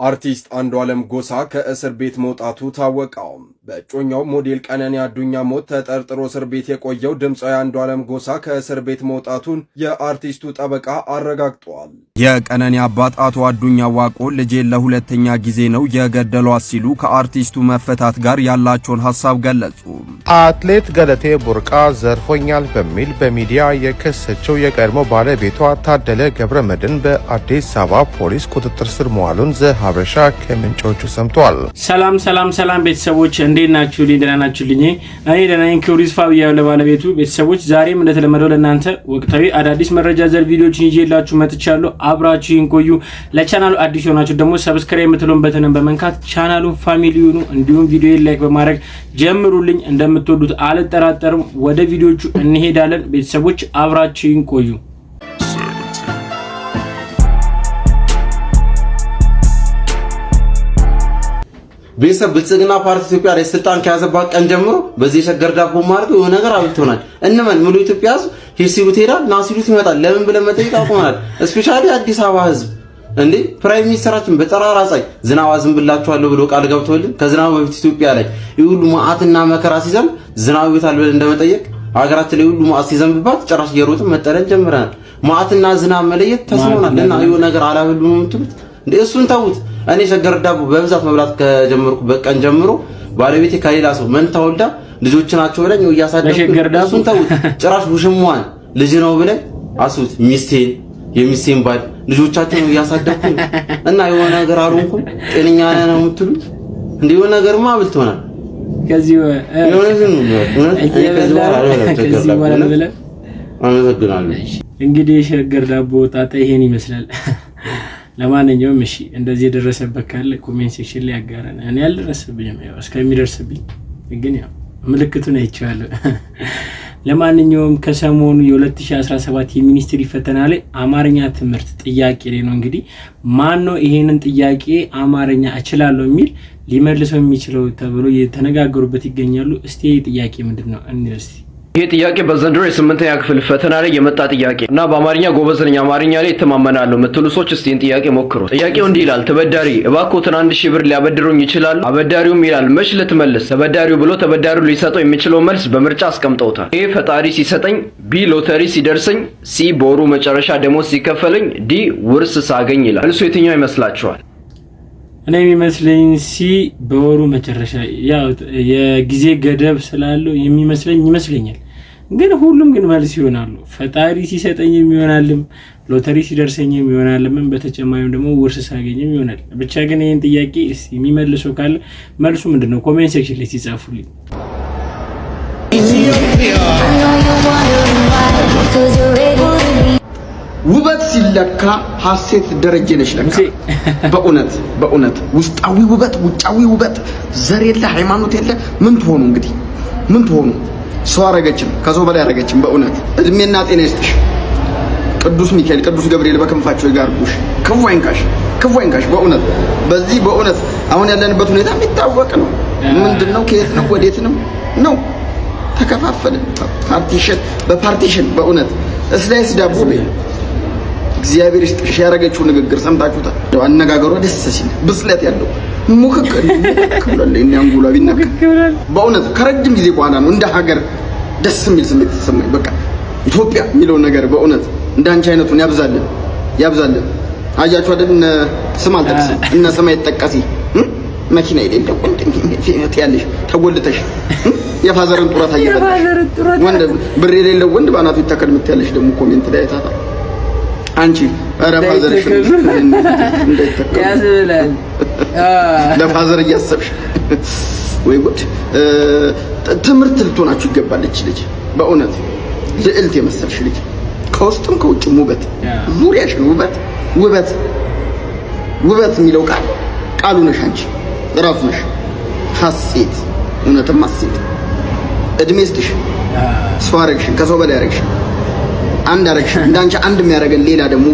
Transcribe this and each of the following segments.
አርቲስት አንዱዓለም ጎሳ ከእስር ቤት መውጣቱ ታወቀ። በእጮኛው ሞዴል ቀነኒ አዱኛ ሞት ተጠርጥሮ እስር ቤት የቆየው ድምፃዊ አንዱዓለም ጎሳ ከእስር ቤት መውጣቱን የአርቲስቱ ጠበቃ አረጋግጧል። የቀነኒ አባት አቶ አዱኛ ዋቆ ልጄን ለሁለተኛ ጊዜ ነው የገደሏት ሲሉ ከአርቲስቱ መፈታት ጋር ያላቸውን ሐሳብ ገለጹ። አትሌት ገለቴ ቡርቃ ዘርፎኛል በሚል በሚዲያ የከሰችው የቀድሞ ባለቤቷ ታደለ ገብረመድህን በአዲስ አበባ ፖሊስ ቁጥጥር ስር መዋሉን ሀበሻ ከምንጮቹ ሰምቷል። ሰላም ቤተሰቦች እንዴት ናችሁ? ደህና ናችሁልኝ? እኔ ደህና ነኝ። ክብሩ ይስፋ ብያለሁ ለባለቤቱ። ቤተሰቦች ዛሬም እንደተለመደው ለእናንተ ወቅታዊ አዳዲስ መረጃ ዘር ቪዲዮዎችን ይዤላችሁ መጥቻለሁ። አብራችሁን ቆዩ። ለቻናሉ አዲስ ሆናችሁ ደግሞ ሰብስክራይብ የምትሉን በተንም በመንካት ቻናሉን ፋሚሊ ሁኑ። እንዲሁም ቪዲዮውን ላይክ በማድረግ ጀምሩልኝ። እንደምትወዱት አልጠራጠርም። ወደ ቪዲዮቹ እንሄዳለን። ቤተሰቦች አብራችሁን ቆዩ። ቤተሰብ ብልጽግና ፓርቲ ኢትዮጵያ ላይ ስልጣን ከያዘባት ቀን ጀምሮ በዚህ ሸገር ዳቦ ማርዶ የሆነ ነገር አብልቶናል። እንመን ሙሉ ኢትዮጵያ ህዝብ ሂድ ሲሉት ይሄዳል፣ ና ሲሉት ይመጣል። ለምን ብለን መጠየቅ አቆናል። ስፔሻሊ አዲስ አበባ ህዝብ እንዴ ፕራይም ሚኒስተራችን በጠራራ ፀሐይ ዝናብ አዝንብላችኋለሁ ብሎ ቃል ገብተውልን ከዝናቡ በፊት ኢትዮጵያ ላይ ይሁሉ መዓትና መከራ ሲዘንብ ዝናብ ይታል ብለን እንደመጠየቅ ሀገራችን ላይ ሁሉ መዓት ሲዘንብባት ጭራሽ እየሮጥን መጠለል ጀምረናል። መዓትና ዝናብ መለየት ተስኖናል እና የሆነ ነገር አላበሉ ነው የምትሉት እንዴ? እሱን ተውት። እኔ ሸገር ዳቦ በብዛት መብላት ከጀመርኩ በቀን ጀምሮ ባለቤቴ ከሌላ ሰው መንታ ወልዳ ልጆች ናቸው ብለኝ እያሳደኩ እሱን ተውት። ጭራሽ ውሽሟን ልጅ ነው ብለኝ አሱት የሚስቴን ባል ልጆቻቸውን እያሳደኩ እና የሆነ ነገር አልሆንኩም። ጤነኛ ነው የምትሉት እንዴ? የሆነ ነገርማ አብልቶናል። ከዚህ እንግዲህ ሸገር ዳቦ ጣጣ ይሄን ይመስላል። ለማንኛውም እሺ እንደዚህ የደረሰበት ካለ ኮሜንት ሴክሽን ላይ ያጋራን። እኔ ያልደረሰብኝም ያው እስከሚደርስብኝ ግን ያው ምልክቱን አይቻለሁ። ለማንኛውም ከሰሞኑ የ2017 የሚኒስትሪ ፈተና ላይ አማርኛ ትምህርት ጥያቄ ላይ ነው እንግዲህ ማን ነው ይሄንን ጥያቄ አማርኛ እችላለሁ የሚል ሊመልሰው የሚችለው ተብሎ የተነጋገሩበት ይገኛሉ። እስቲ ይሄ ጥያቄ ምንድነው እንርሲ። ይሄ ጥያቄ በዘንድሮ የ8ኛ ክፍል ፈተና ላይ የመጣ ጥያቄ እና በአማርኛ ጎበዝ ነኝ አማርኛ ላይ እተማመናለሁ የምትሉ ሰዎች እስቲ ይህን ጥያቄ ሞክሩ። ጥያቄው እንዲህ ይላል። ተበዳሪ እባክዎትን 1000 ብር ሊያበድሩኝ ይችላል? አበዳሪውም ይላል መች ልትመልስ? ተበዳሪው ብሎ ተበዳሪው ሊሰጠው የሚችለው መልስ በምርጫ አስቀምጠውታል። ኤ ፈጣሪ ሲሰጠኝ፣ ቢ ሎተሪ ሲደርሰኝ፣ ሲ በወሩ መጨረሻ ደሞዝ ሲከፈለኝ፣ ዲ ውርስ ሳገኝ ይላል። መልሱ የትኛው ይመስላችኋል? እኔ የሚመስለኝ ሲ በወሩ መጨረሻ ያው የጊዜ ገደብ ስላለው ይመስለኛል። ግን ሁሉም ግን መልስ ይሆናሉ። ፈጣሪ ሲሰጠኝም ይሆናልም፣ ሎተሪ ሲደርሰኝም ይሆናልም፣ በተጨማሪም ደግሞ ውርስ ሳገኝም ይሆናል። ብቻ ግን ይሄን ጥያቄ የሚመልሰው ካለ መልሱ ምንድነው? ኮሜንት ሴክሽን ላይ ሲጻፉልኝ። ውበት ሲለካ ሐሴት ደረጀ ነሽ ለካ። በእውነት ውስጣዊ ውበት ውጫዊ ውበት ዘር የለ ሃይማኖት የለ ምን ትሆኑ እንግዲህ ምን ትሆኑ። ሰው አረገችን ከሰው በላይ አረገችን። በእውነት እድሜና ጤና ይስጥሽ ቅዱስ ሚካኤል ቅዱስ ገብርኤል በክንፋቸው ይጋርዱሽ። ክፉ አይንካሽ። በእውነት በዚህ በእውነት አሁን ያለንበት ሁኔታ የሚታወቅ ነው። ምንድነው ከየት ነው ወዴት ነው ተከፋፈልን። በፓርቲሽን በእውነት እስላይስ ዳቦ እግዚአብሔር ይስጥሽ። ያረገችው ንግግር ሰምታችሁታል። አነጋገሯ ደስ ሲል ብስለት ያለው ሙክክ ብሏል። እኛ አንጉላ ቢነካ በእውነት ከረጅም ጊዜ በኋላ ነው እንደ ሀገር ደስ የሚል ስሜት ተሰማኝ። በቃ ኢትዮጵያ የሚለው ነገር በእውነት እንዳንቺ አይነቱን ያብዛልን። አያችሁ አይደል? ስም አልጠቅስም እነ ሰማይ ተጠቀሲ መኪና የሌለው ወንድ ያለሽ ተጎልተሽ የፋዘርን ጡረታ እየበላሽ ወንድ ብር የሌለው ወንድ ባናቱ ይተከል ምትያለሽ ደግሞ ኮሜንት ላይ ታታ አንቺ ኧረ ፋዘርሽ እንዳይተከል ያዝብላል። ለፋዘር እያሰብሽ ወይ ጉድ። ትምህርት ልትሆናችሁ ይገባለች ልጅ በእውነት ልዕልት የመሰልሽ ልጅ ከውስጥም ከውጭም ውበት ዙሪያሽን ውበት የሚለው ቃሉ ነሽ አንቺ ራሱ ነሽ። ሐሴት እውነትም ሐሴት እድሜ ስትሽ ሰው አረግሽን ከሰው በላይ አረግሽን አንድ አረግሽን እንዳንቺ አንድ የሚያደርገን ሌላ ደግሞ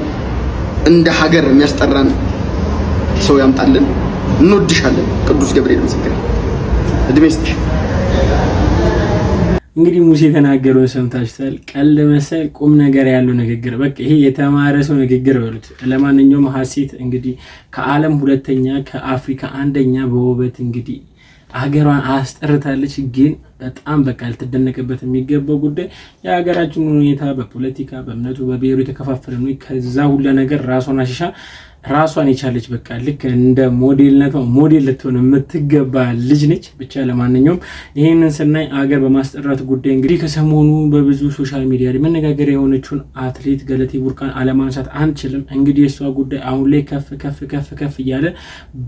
እንደ ሀገር የሚያስጠራን ሰው ያምጣልን። እንወድሻለን። ቅዱስ ገብርኤል ምስክር እድሜ ስትሽ እንግዲህ ሙሴ የተናገረውን ሰምታችኋል። ቀልድ መሰል ቁም ነገር ያለው ንግግር፣ በቃ ይሄ የተማረ ሰው ንግግር በሉት። ለማንኛውም ሀሴት እንግዲህ ከዓለም 2ኛ ከአፍሪካ 1ኛ በውበት እንግዲህ ሀገሯን አስጠርታለች። ግን በጣም በቃ ልትደነቅበት የሚገባው ጉዳይ የሀገራችን ሁኔታ በፖለቲካ በእምነቱ በብሔሩ የተከፋፈለ ነው። ከዛ ሁሉ ነገር ራሷን አሽሻ ራሷን የቻለች በቃ ልክ እንደ ሞዴልነቷ ሞዴል ልትሆን የምትገባ ልጅ ነች። ብቻ ለማንኛውም ይሄንን ስናይ አገር በማስጠራት ጉዳይ እንግዲህ ከሰሞኑ በብዙ ሶሻል ሚዲያ ላይ መነጋገሪያ የሆነችውን አትሌት ገለቴ ቡርቃን አለማንሳት አንችልም። እንግዲህ የሷ ጉዳይ አሁን ላይ ከፍ እያለ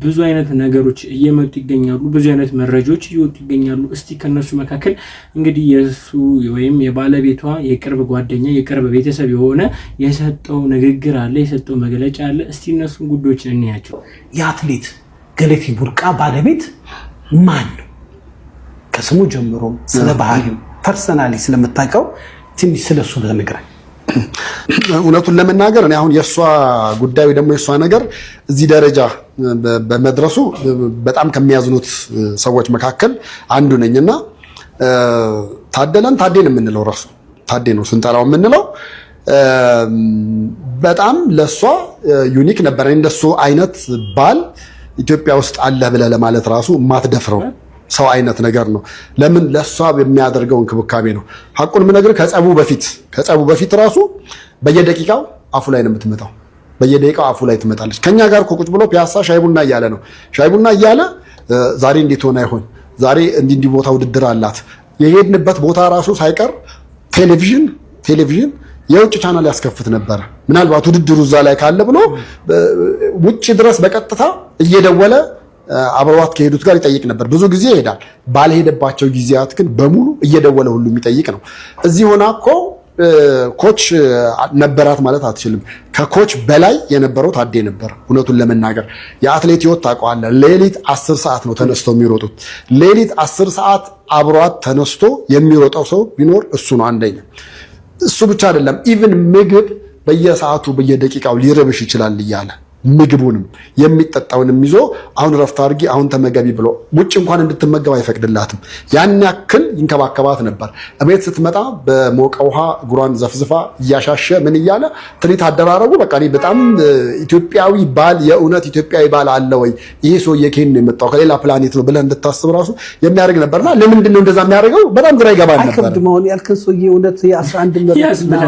ብዙ አይነት ነገሮች እየመጡ ይገኛሉ። ብዙ አይነት መረጃዎች እየወጡ ይገኛሉ። እስቲ ከነሱ መካከል እንግዲህ የሱ ወይም የባለቤቷ የቅርብ ጓደኛ የቅርብ ቤተሰብ የሆነ የሰጠው ንግግር አለ፣ የሰጠው መግለጫ አለ። እስቲ እነሱን ጉዳዮች እንያቸው። የአትሌት ገለቴ ቡርቃ ባለቤት ማን ነው? ከስሙ ጀምሮ ስለ ባህሪው ፐርሰናሊ ስለምታውቀው ትንሽ ስለሱ ለነገር። እውነቱን ለመናገር እኔ አሁን የሷ ጉዳዩ ደግሞ የሷ ነገር እዚህ ደረጃ በመድረሱ በጣም ከሚያዝኑት ሰዎች መካከል አንዱ ነኝና ታደለን የምንለው ራሱ ታዴ ነው ስንጠራው የምንለው በጣም ለሷ ዩኒክ ነበር። እንደሱ አይነት ባል ኢትዮጵያ ውስጥ አለ ብለህ ለማለት ራሱ የማትደፍረው ሰው አይነት ነገር ነው። ለምን ለሷ የሚያደርገው እንክብካቤ ነው። ሐቁን የምነግርህ ከጸቡ በፊት ራሱ በየደቂቃው አፉ ላይ ነው የምትመጣው። በየደቂቃው አፉ ላይ ትመጣለች። ከኛ ጋር ቁጭ ብሎ ፒያሳ ሻይ ቡና እያለ ነው። ሻይ ቡና እያለ ዛሬ እንዴት ሆነ ይሆን? ዛሬ እንዲህ ቦታ ውድድር አላት። የሄድንበት ቦታ ራሱ ሳይቀር ቴሌቪዥን የውጭ ቻናል ያስከፍት ነበር። ምናልባት ውድድሩ እዛ ላይ ካለ ብሎ ውጭ ድረስ በቀጥታ እየደወለ አብረዋት ከሄዱት ጋር ይጠይቅ ነበር። ብዙ ጊዜ ይሄዳል። ባልሄደባቸው ጊዜያት ግን በሙሉ እየደወለ ሁሉ የሚጠይቅ ነው። እዚህ ሆና እኮ ኮች ነበራት ማለት አትችልም። ከኮች በላይ የነበረው ታዴ ነበር። እውነቱን ለመናገር የአትሌት ህይወት ታውቀዋለህ። ሌሊት 10 ሰዓት ነው ተነስተው የሚሮጡት። ሌሊት 10 ሰዓት አብሯት ተነስቶ የሚሮጠው ሰው ቢኖር እሱ ነው አንደኛ። እሱ ብቻ አይደለም፣ ኢቭን ምግብ በየሰዓቱ በየደቂቃው ሊረብሽ ይችላል እያለ ምግቡንም የሚጠጣውንም ይዞ አሁን ረፍት አድርጊ አሁን ተመገቢ ብሎ ውጭ እንኳን እንድትመገብ አይፈቅድላትም። ያን ያክል ይንከባከባት ነበር። እቤት ስትመጣ በሞቀ ውሃ እግሯን ዘፍዝፋ እያሻሸ ምን እያለ ትሪት አደራረጉ በቃ እኔ በጣም ኢትዮጵያዊ ባል የእውነት ኢትዮጵያዊ ባል አለ ወይ ይሄ ሰውዬ ከየት ነው የመጣው ከሌላ ፕላኔት ነው ብለህ እንድታስብ ራሱ የሚያደርግ ነበርና ለምንድን ነው እንደዛ የሚያደርገው በጣም ግራ ይገባል ነበር። አይከብድ መሆን ያልከን ሰውዬ እውነት የ11 ምርጥና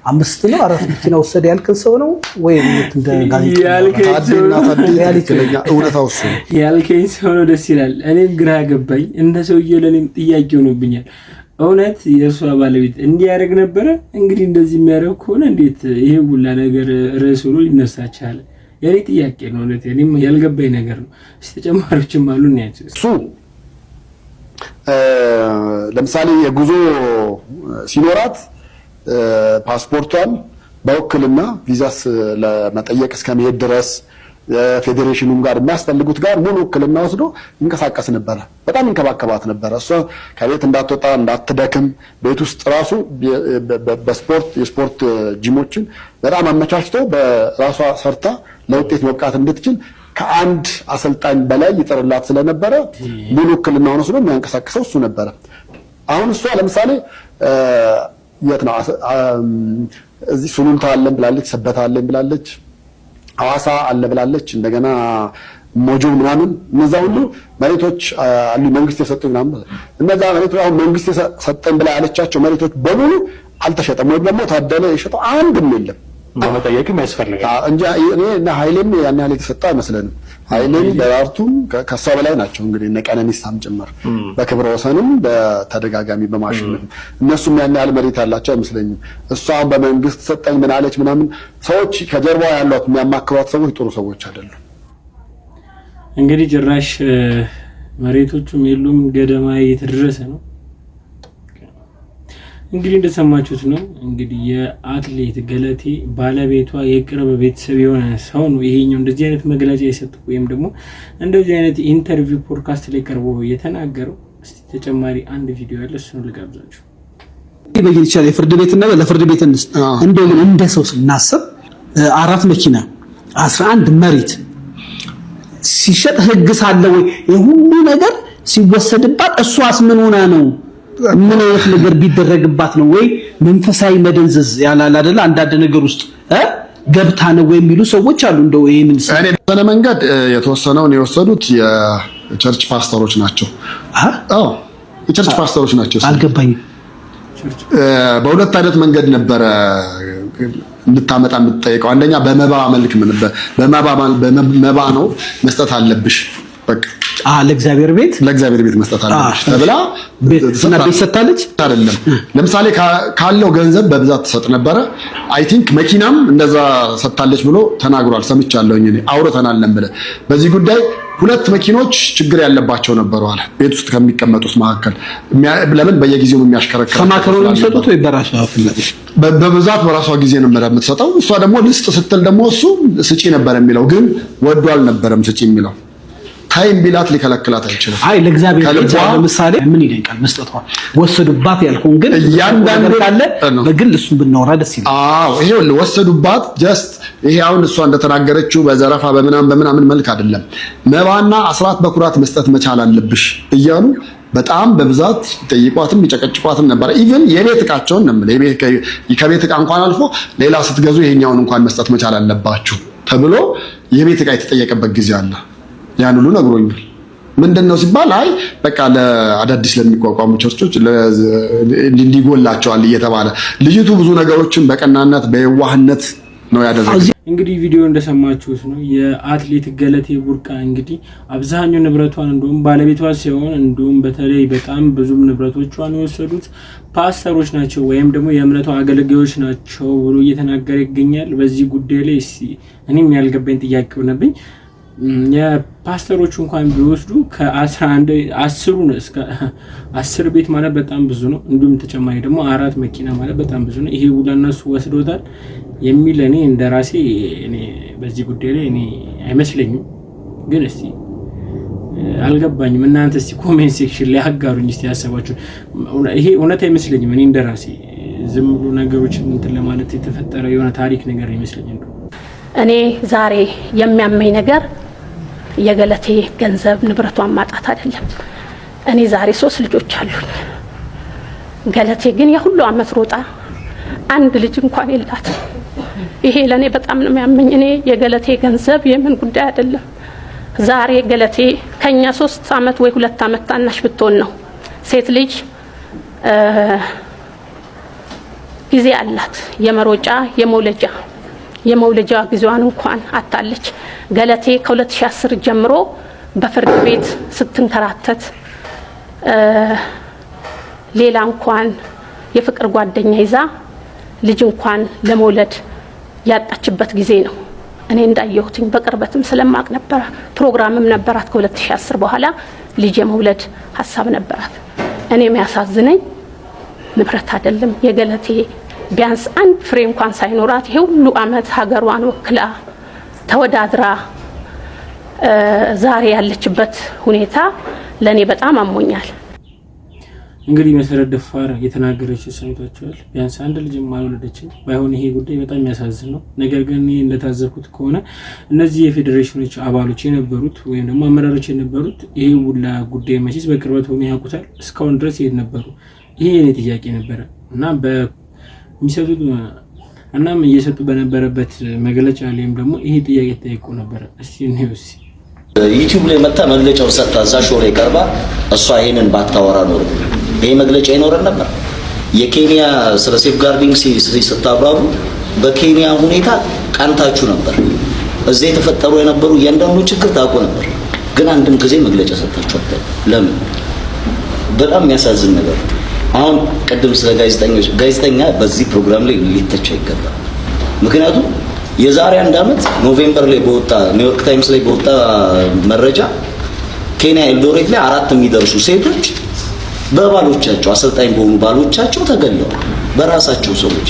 5 ነው 4 መኪና ወሰደ ያልከን ሰው ነው ወይ እንደ ጋዜጣ እውነታው እሱ ያልከኝ ሰው ነው። ደስ ይላል። እኔም ግራ ገባኝ። እንደ ሰውዬው ለኔም ጥያቄ ሆኖብኛል። እውነት የእሷ ባለቤት እንዲያደርግ ነበረ? እንግዲህ እንደዚህ የሚያደርግ ከሆነ እንዴት ይሄ ሁላ ነገር ርዕስ ሆኖ ሊነሳ ቻለ? የኔ ጥያቄ ነው። እውነት እኔም ያልገባኝ ነገር ነው። ተጨማሪዎችም አሉ እናያቸው። እሱ ለምሳሌ የጉዞ ሲኖራት ፓስፖርቷን በውክልና ቪዛስ ለመጠየቅ እስከመሄድ ድረስ ፌዴሬሽኑም ጋር የሚያስፈልጉት ጋር ሙሉ ውክልና ወስዶ ይንቀሳቀስ ነበረ። በጣም ይንከባከባት ነበረ። እሷ ከቤት እንዳትወጣ እንዳትደክም ቤት ውስጥ ራሱ የስፖርት ጂሞችን በጣም አመቻችቶ በራሷ ሰርታ ለውጤት መብቃት እንድትችል ከአንድ አሰልጣኝ በላይ ይጥርላት ስለነበረ ሙሉ ውክልናውን ወስዶ የሚያንቀሳቅሰው እሱ ነበረ። አሁን እሷ ለምሳሌ የት ነው እዚህ ሱሉልታ አለን ብላለች፣ ሰበታ አለን ብላለች፣ ሐዋሳ አለ ብላለች፣ እንደገና ሞጆ ምናምን እነዛ ሁሉ መሬቶች አሉ መንግስት የሰጠው ምናምን። እነዛ መሬቶች አሁን መንግስት የሰጠን ብላ ያለቻቸው መሬቶች በሙሉ አልተሸጠም፣ ወይም ደግሞ ታደለ የሸጠው አንድም የለም። በመጠየቅም ያስፈልጋል እንጂ እኔ እና ኃይሌም ያን ያህል የተሰጠ አይመስለንም። ኃይሌም ደራርቱም ከሷ በላይ ናቸው እንግዲህ እነ ቀነኒሳም ጭምር በክብረ ወሰንም በተደጋጋሚ በማሽነፍ እነሱም ያን ያህል መሬት ያላቸው አይመስለኝም። እሷ በመንግስት ሰጠኝ ምን አለች ምናምን ሰዎች ከጀርባዋ ያሏት የሚያማክሯት ሰዎች ጥሩ ሰዎች አይደሉም። እንግዲህ ጭራሽ መሬቶቹም የሉም ገደማ እየተደረሰ ነው። እንግዲህ እንደሰማችሁት ነው። እንግዲህ የአትሌት ገለቴ ባለቤቷ የቅርብ ቤተሰብ የሆነ ሰው ነው ይሄኛው እንደዚህ አይነት መግለጫ የሰጠው ወይም ደግሞ እንደዚህ አይነት ኢንተርቪው ፖድካስት ላይ ቀርቦ የተናገረው። እስቲ ተጨማሪ አንድ ቪዲዮ ያለ እሱን ልጋብዛችሁ። ይበይን ይችላል የፍርድ ቤት እና ለፍርድ ቤት እንደው እንደ ሰው ስናስብ 4 መኪና 11 መሬት ሲሸጥ ህግ ሳለ ወይ የሁሉ ነገር ሲወሰድባት እሷስ ምን ሆና ነው ምን አይነት ነገር ቢደረግባት ነው ወይ መንፈሳዊ መደንዘዝ ያላል አይደል አንዳንድ ነገር ውስጥ ገብታ ነው ወይ የሚሉ ሰዎች አሉ እንደው ይሄንን እኔ በተነ መንገድ የተወሰነውን የወሰዱት የቸርች ፓስተሮች ናቸው አዎ የቸርች ፓስተሮች ናቸው አልገባኝም በሁለት አይነት መንገድ ነበር እንድታመጣ የምትጠይቀው አንደኛ በመባ መልክ ምን በመባ ነው መስጠት አለብሽ በቃ ለእግዚአብሔር ቤት መስጠት አለብሽ ተብላ ቤትና ቤት ሰጣለች አይደለም ለምሳሌ ካለው ገንዘብ በብዛት ተሰጥ ነበር አይ ቲንክ መኪናም እንደዛ ሰጣለች ብሎ ተናግሯል ሰምቻለሁኝ እኔ አውርተናል ነበር በዚህ ጉዳይ ሁለት መኪኖች ችግር ያለባቸው ነበሩ አለ ቤት ውስጥ ከሚቀመጡት መካከል ለምን በየጊዜው የሚያሽከረክሩ ከማከሮን የሚሰጡት ወይ በራሷ ፍላጎት በብዛት በራሷ ጊዜ ነው የምትሰጠው እሷ ደግሞ ልስጥ ስትል ደግሞ እሱ ስጪ ነበር የሚለው ግን ወዶ አልነበረም ስጪ የሚለው ታይም ቢላት ሊከለክላት አይችልም አይ ለእግዚአብሔር ለምሳሌ ምን ይደንቃል መስጠቷ ወሰዱባት ያልኩን ግን ያንዳንዱ ካለ በግል እሱ ብናወራ ደስ ይላል አዎ ይሄው ወሰዱባት ጀስት ይሄ አሁን እሷ እንደተናገረችው በዘረፋ በምናምን መልክ አይደለም መባና አስራት በኩራት መስጠት መቻል አለብሽ እያሉ በጣም በብዛት ጠይቋትም ይጨቀጭቋትም ነበር ኢቭን የቤት ዕቃቸውን ነው ከቤት ዕቃ እንኳን አልፎ ሌላ ስትገዙ ይሄኛውን እንኳን መስጠት መቻል አለባችሁ ተብሎ የቤት ዕቃ የተጠየቀበት ጊዜ አለ ያን ሁሉ ነግሮኛል ምንድነው ሲባል አይ በቃ ለአዳዲስ ለሚቋቋሙ ቸርቾች እንዲጎላቸዋል እየተባለ ልጅቱ ብዙ ነገሮችን በቀናነት በየዋህነት ነው ያደረገው እንግዲህ ቪዲዮ እንደሰማችሁት ነው የአትሌት ገለቴ ቡርቃ እንግዲህ አብዛኛው ንብረቷን እንደውም ባለቤቷ ሲሆን እንደውም በተለይ በጣም ብዙ ንብረቶቿን የወሰዱት ፓስተሮች ናቸው ወይም ደግሞ የእምነቷ አገልጋዮች ናቸው ብሎ እየተናገረ ይገኛል በዚህ ጉዳይ ላይ እኔም ያልገባኝ ጥያቄ ሆነብኝ የፓስተሮቹ እንኳን ቢወስዱ ከ11 10 እስከ 10 ቤት ማለት በጣም ብዙ ነው እንዲሁም ተጨማሪ ደግሞ 4 መኪና ማለት በጣም ብዙ ነው ይሄ ሁሉ እነሱ ወስዶታል የሚል እኔ እንደራሴ እኔ በዚህ ጉዳይ ላይ እኔ አይመስለኝም ግን እስቲ አልገባኝም እናንተ እስቲ ኮሜንት ሴክሽን ላይ አጋሩኝ እስቲ ያሰባችሁ ይሄ እውነት አይመስለኝም እኔ እንደራሴ ዝም ብሎ ነገሮችን እንትን ለማለት የተፈጠረ የሆነ ታሪክ ነገር አይመስለኝም እኔ ዛሬ የሚያመኝ ነገር የገለቴ ገንዘብ ንብረቷን ማጣት አይደለም እኔ ዛሬ 3 ልጆች አሉኝ ገለቴ ግን የሁሉ አመት ሮጣ አንድ ልጅ እንኳን የላት ይሄ ለኔ በጣም ነው የሚያመኝ እኔ የገለቴ ገንዘብ የምን ጉዳይ አይደለም ዛሬ ገለቴ ከኛ 3 አመት ወይ 2 አመት ታናሽ ብትሆን ነው ሴት ልጅ ጊዜ አላት የመሮጫ የመውለጃ ጊዜዋን እንኳን አጣለች ገለቴ ከ2010 ጀምሮ በፍርድ ቤት ስትንከራተት ሌላ እንኳን የፍቅር ጓደኛ ይዛ ልጅ እንኳን ለመውለድ ያጣችበት ጊዜ ነው እኔ እንዳየሁትኝ በቅርበትም ስለማቅ ነበር ፕሮግራምም ነበራት ከ2010 በኋላ ልጅ የመውለድ ሐሳብ ነበራት እኔ የሚያሳዝነኝ ንብረት አይደለም የገለቴ ቢያንስ አንድ ፍሬ እንኳን ሳይኖራት ይሄ ሁሉ አመት ሀገሯን ወክላ ተወዳድራ ዛሬ ያለችበት ሁኔታ ለኔ በጣም አሞኛል እንግዲህ መሰረት ደፋር የተናገረችው ሰምታችኋል ቢያንስ አንድ ልጅ ማልወለደችም ባይሆን ይሄ ጉዳይ በጣም የሚያሳዝን ነው ነገር ግን እኔ እንደታዘብኩት ከሆነ እነዚህ የፌዴሬሽኖች አባሎች የነበሩት ወይም ደግሞ አመራሮች የነበሩት ይሄ ሁላ ጉዳይ መቼስ በቅርበት ሆነ ያውቁታል እስካሁን ድረስ ይሄድ ነበሩ ይሄ የኔ ጥያቄ ነበር እና የሚሰጡት እናም እየሰጡ በነበረበት መግለጫ ላይም ደግሞ ይሄ ጥያቄ ተጠይቆ ነበር እስቲ እንየውስ ዩቲዩብ ላይ መጣ መግለጫው ሰጣ እዛ ሾው ላይ ቀርባ እሷ ይሄንን ባታወራ ኖር ይሄ መግለጫ ይኖር ነበር የኬንያ ስለ ሴፍ ጋርዲንግ ስታብራሩ በኬንያ ሁኔታ ቀንታችሁ ነበር እዚህ የተፈጠሩ የነበሩ እያንዳንዱ ችግር ታውቁ ነበር ግን አንድም ጊዜ መግለጫ ሰጣችሁ ለምን በጣም የሚያሳዝን ነገር አሁን ቀደም ስለ ጋዜጠኛ በዚህ ፕሮግራም ላይ ሊተቻ ይገባል ምክንያቱም የዛሬ 1 አመት ኖቬምበር ላይ በወጣ ኒውዮርክ ታይምስ ላይ በወጣ መረጃ ኬንያ ኤልዶሬት ላይ 4 የሚደርሱ ሴቶች በባሎቻቸው አሰልጣኝ በሆኑ ባሎቻቸው ተገለዋል በራሳቸው ሰዎች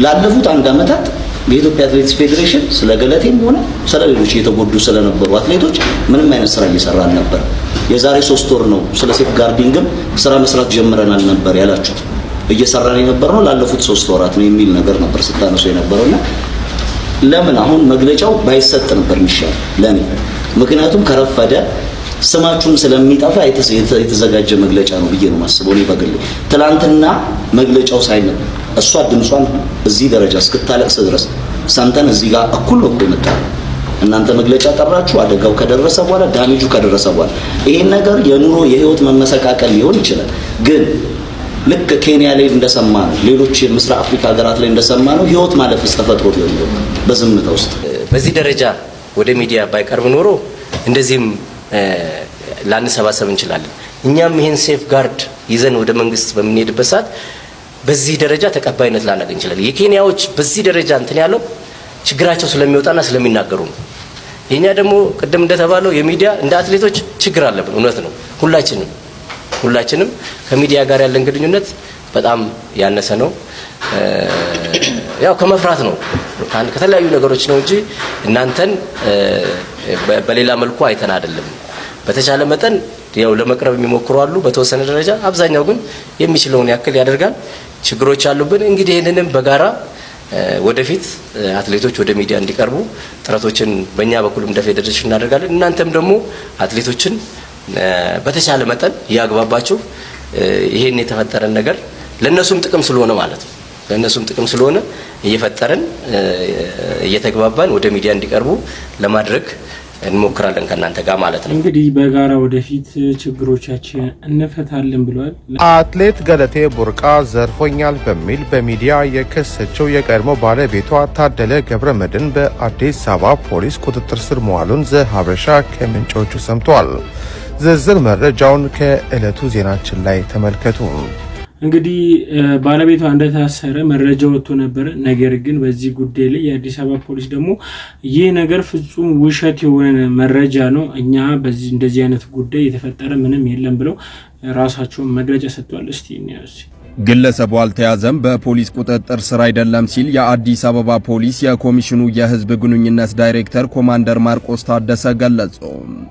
ላለፉት 1 አመታት በኢትዮጵያ አትሌቲክስ ፌዴሬሽን ስለ ገለቴም ሆነ ስለ ሌሎች የተጎዱ ስለነበሩ አትሌቶች ምንም አይነት ስራ እየሰራ ነበር የዛሬ 3 ወር ነው ስለ ሴፍ ጋርዲንግም ስራ መስራት ጀምረናል ነበር ያላችሁት እየሰራን የነበርነው ላለፉት 3 ወራት ነው የሚል ነገር ነበር ስታነሱ የነበረውና ለምን አሁን መግለጫው ባይሰጥ ነበር የሚሻል ለኔ ምክንያቱም ከረፈደ ስማችሁም ስለሚጠፋ የተዘጋጀ መግለጫ ነው ብዬ ነው ማስበው። እኔ በግሌ ትላንትና መግለጫው ሳይመጣ እሷ ድምጿን እዚህ ደረጃ እስክታለቅስ ድረስ ሰምተን እዚህ ጋር እኩል ነው የመጣ። እናንተ መግለጫ ጠራችሁ፣ አደጋው ከደረሰ በኋላ ዳሜጁ ከደረሰ በኋላ ይሄን ነገር የኑሮ የህይወት መመሰቃቀል ሊሆን ይችላል። ግን ልክ ኬንያ ላይ እንደሰማነው ሌሎች የምስራቅ አፍሪካ ሀገራት ላይ እንደሰማነው ህይወት ማለፍስ ተፈጥሮ ሊሆን በዝምታ ውስጥ በዚህ ደረጃ ወደ ሚዲያ ባይቀርብ ኖሮ እንደዚህም ላንሰባሰብ እንችላለን። እኛም ይሄን ሴፍ ጋርድ ይዘን ወደ መንግስት በምንሄድበት ሰዓት በዚህ ደረጃ ተቀባይነት ላናገኝ እንችላለን። የኬንያዎች በዚህ ደረጃ እንትን ያለው ችግራቸው ስለሚወጣና ስለሚናገሩ ነው። የኛ ደግሞ ቅድም እንደተባለው የሚዲያ እንደ አትሌቶች ችግር አለብን። እውነት ነው። ሁላችንም ከሚዲያ ጋር ያለን ግንኙነት በጣም ያነሰ ነው። ያው ከመፍራት ነው ከተለያዩ ነገሮች ነው እንጂ እናንተን በሌላ መልኩ አይተን አይደለም። በተቻለ መጠን ያው ለመቅረብ የሚሞክሩ አሉ በተወሰነ ደረጃ፣ አብዛኛው ግን የሚችለውን ያክል ያደርጋል። ችግሮች አሉብን። እንግዲህ ይሄንንም በጋራ ወደፊት አትሌቶች ወደ ሚዲያ እንዲቀርቡ ጥረቶችን በእኛ በኩልም እንደ ፌዴሬሽን እናደርጋለን። እናንተም ደግሞ አትሌቶችን በተቻለ መጠን ያግባባችሁ ይሄን የተፈጠረን ነገር ለነሱም ጥቅም ስለሆነ ማለት ነው ለነሱም ጥቅም ስለሆነ እየፈጠረን እየተግባባን ወደ ሚዲያ እንዲቀርቡ ለማድረግ እንሞክራለን ከናንተ ጋር ማለት ነው። እንግዲህ በጋራ ወደፊት ችግሮቻችን እንፈታለን ብሏል። አትሌት ገለቴ ቡርቃ ዘርፎኛል በሚል በሚዲያ የከሰችው የቀድሞ ባለቤቷ ታደለ ገብረመድህን በአዲስ አበባ ፖሊስ ቁጥጥር ስር መዋሉን ዘሀበሻ ከምንጮቹ ሰምቷል። ዝርዝር መረጃውን ከዕለቱ ዜናችን ላይ ተመልከቱ። እንግዲህ ባለቤቷ እንደታሰረ መረጃ ወጥቶ ነበር። ነገር ግን በዚህ ጉዳይ ላይ የአዲስ አበባ ፖሊስ ደግሞ ይህ ነገር ፍጹም ውሸት የሆነ መረጃ ነው፣ እኛ በዚህ እንደዚህ አይነት ጉዳይ የተፈጠረ ምንም የለም ብለው ራሳቸውን መግለጫ ሰጥተዋል። እስቲ እንያዝ። ግለሰቡ አልተያዘም፣ በፖሊስ ቁጥጥር ስር አይደለም ሲል የአዲስ አበባ ፖሊስ የኮሚሽኑ የህዝብ ግንኙነት ዳይሬክተር ኮማንደር ማርቆስ ታደሰ ገለጹ።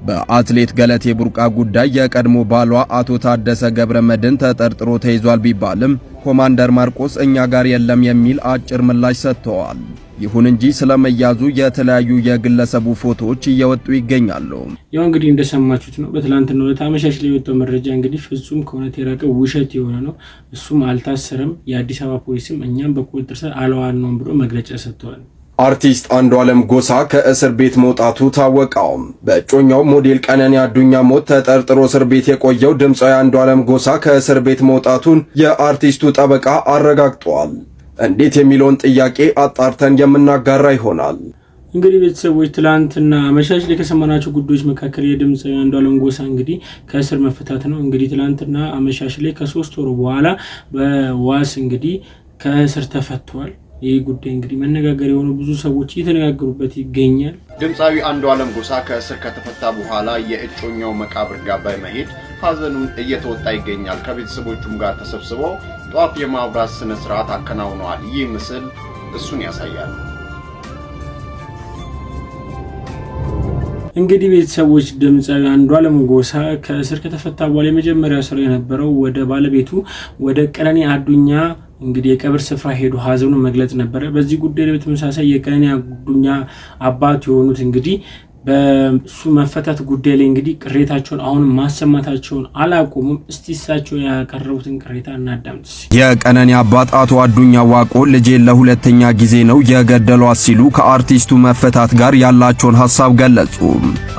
በአትሌት ገለቴ ቡርቃ ጉዳይ የቀድሞ ባሏ አቶ ታደሰ ገብረመድህን ተጠርጥሮ ተይዟል ቢባልም ኮማንደር ማርቆስ እኛ ጋር የለም የሚል አጭር ምላሽ ሰጥተዋል። ይሁን እንጂ ስለመያዙ የተለያዩ የግለሰቡ ፎቶዎች እየወጡ ይገኛሉ። ያው እንግዲህ እንደሰማችሁት ነው። በትላንትናው ዕለት አመሻሽ ላይ የወጣው መረጃ እንግዲህ ፍጹም ከእውነት የራቀ ውሸት የሆነ ነው። እሱም አልታሰረም፣ የአዲስ አበባ ፖሊስም እኛም በቁጥጥር ስር አልዋልነውም ብሎ መግለጫ ሰጥተዋል። አርቲስት አንዱዓለም ጎሳ ከእስር ቤት መውጣቱ ታወቀው። በእጮኛው ሞዴል ቀነኒ አዱኛ ሞት ተጠርጥሮ እስር ቤት የቆየው ድምፃዊ አንዱዓለም ጎሳ ከእስር ቤት መውጣቱን የአርቲስቱ ጠበቃ አረጋግጧል። እንዴት የሚለውን ጥያቄ አጣርተን የምናጋራ ይሆናል። እንግዲህ ቤተሰቦች ትላንትና አመሻሽ ላይ ከሰማናቸው ጉዳዮች መካከል የድምፃዊ አንዱዓለም ጎሳ እንግዲህ ከእስር መፈታት ነው። እንግዲህ ትላንትና አመሻሽ ላይ ከ3 ወር በኋላ በዋስ እንግዲህ ከእስር ተፈቷል። ይህ ጉዳይ እንግዲህ መነጋገር የሆኑ ብዙ ሰዎች እየተነጋገሩበት ይገኛል። ድምፃዊ አንዱዓለም ጎሳ ከእስር ከተፈታ በኋላ የእጮኛው መቃብር ጋር በመሄድ ሀዘኑን እየተወጣ ይገኛል። ከቤተሰቦቹም ጋር ተሰብስበው ጧፍ የማብራት ስነ ስርዓት አከናውነዋል። ይህ ምስል እሱን ያሳያል። እንግዲህ ቤተሰቦች ድምፃዊ አንዱዓለም ጎሳ ከእስር ከተፈታ በኋላ የመጀመሪያ ስራ የነበረው ወደ ባለቤቱ ወደ ቀነኒ አዱኛ እንግዲህ የቀብር ስፍራ ሄዶ ሀዘኑን መግለጽ ነበረ። በዚህ ጉዳይ ላይ በተመሳሳይ የቀነኒ አዱኛ አባት የሆኑት እንግዲህ በሱ መፈታት ጉዳይ ላይ እንግዲህ ቅሬታቸውን አሁን ማሰማታቸውን አላቆሙም። እስቲ እሳቸው ያቀረቡትን ቅሬታ እናዳምጥ። የቀነኒ አባት አቶ አዱኛ ዋቆ ልጄን ለሁለተኛ ጊዜ ነው የገደሏት ሲሉ ከአርቲስቱ መፈታት ጋር ያላቸውን ሐሳብ ገለጹ።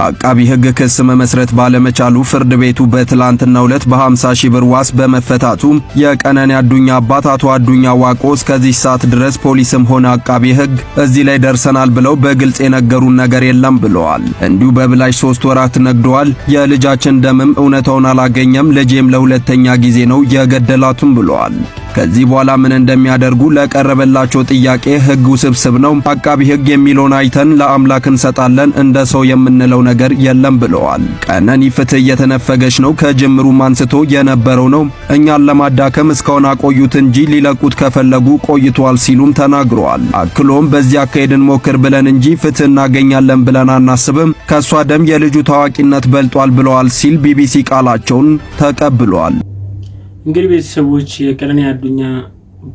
አቃቢ ሕግ ክስ መመስረት ባለመቻሉ ፍርድ ቤቱ በትላንትናው ዕለት በ50 ሺህ ብር ዋስ በመፈታቱ የቀነኒ አዱኛ አባት አቶ አዱኛ ዋቆ እስከዚህ ሰዓት ድረስ ፖሊስም ሆነ አቃቢ ሕግ እዚህ ላይ ደርሰናል ብለው በግልጽ የነገሩን ነገር የለም ብለዋል። እንዲሁ በብላሽ 3 ወራት ነግደዋል። የልጃችን ደምም እውነታውን አላገኘም። ልጄም ለሁለተኛ ጊዜ ነው የገደላቱም ብለዋል። ከዚህ በኋላ ምን እንደሚያደርጉ ለቀረበላቸው ጥያቄ ሕግ ውስብስብ ነው፣ አቃቢ ሕግ የሚለውን አይተን ለአምላክ እንሰጣለን፣ እንደ ሰው የምንለው ነገር የለም ብለዋል። ቀነኒ ፍትህ እየተነፈገች ነው፣ ከጅምሩም አንስቶ የነበረው ነው። እኛን ለማዳከም እስካሁን አቆዩት እንጂ ሊለቁት ከፈለጉ ቆይቷል ሲሉም ተናግረዋል። አክሎም በዚህ አካሄድን ሞክር ብለን እንጂ ፍትህ እናገኛለን ብለን አናስብም፣ ከሷ ደም የልጁ ታዋቂነት በልጧል ብለዋል ሲል ቢቢሲ ቃላቸውን ተቀብሏል። እንግዲህ ቤተሰቦች የቀነኒ አዱኛ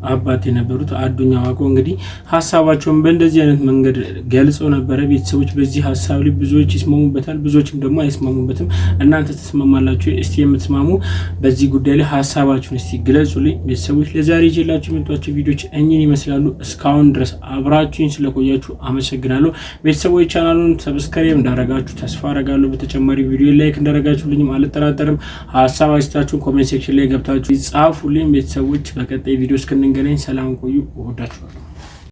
አባት የነበሩት አዱኛ ዋቆ እንግዲህ ሀሳባቸውን በእንደዚህ አይነት መንገድ ገልጸው ነበረ። ቤተሰቦች በዚህ ሀሳብ ላይ ብዙዎች ይስማሙበታል፣ ብዙዎችም ደግሞ አይስማሙበትም። እናንተ ተስማማላችሁ? እስቲ የምትስማሙ በዚህ ጉዳይ ላይ ሀሳባችሁን እስቲ ግለጹልኝ። ቤተሰቦች ለዛሬ ይዤላችሁ የመጣችሁ ቪዲዮዎች እኚህን ይመስላሉ። እስካሁን ድረስ አብራችሁኝ ስለቆያችሁ አመሰግናለሁ። ቤተሰቦች ቻናሉን ሰብስክራይብ እንዳረጋችሁ ተስፋ አረጋለሁ። በተጨማሪ ቪዲዮ ላይክ እንዳረጋችሁልኝም አልጠራጠርም። ሀሳብ አስተያየታችሁን ኮሜንት ሴክሽን ላይ ገብታችሁ ጻፉልኝ። ቤተሰቦች በቀጣይ ቪዲዮ እስክንገናኝ ሰላም ቆዩ። እወዳችኋለሁ።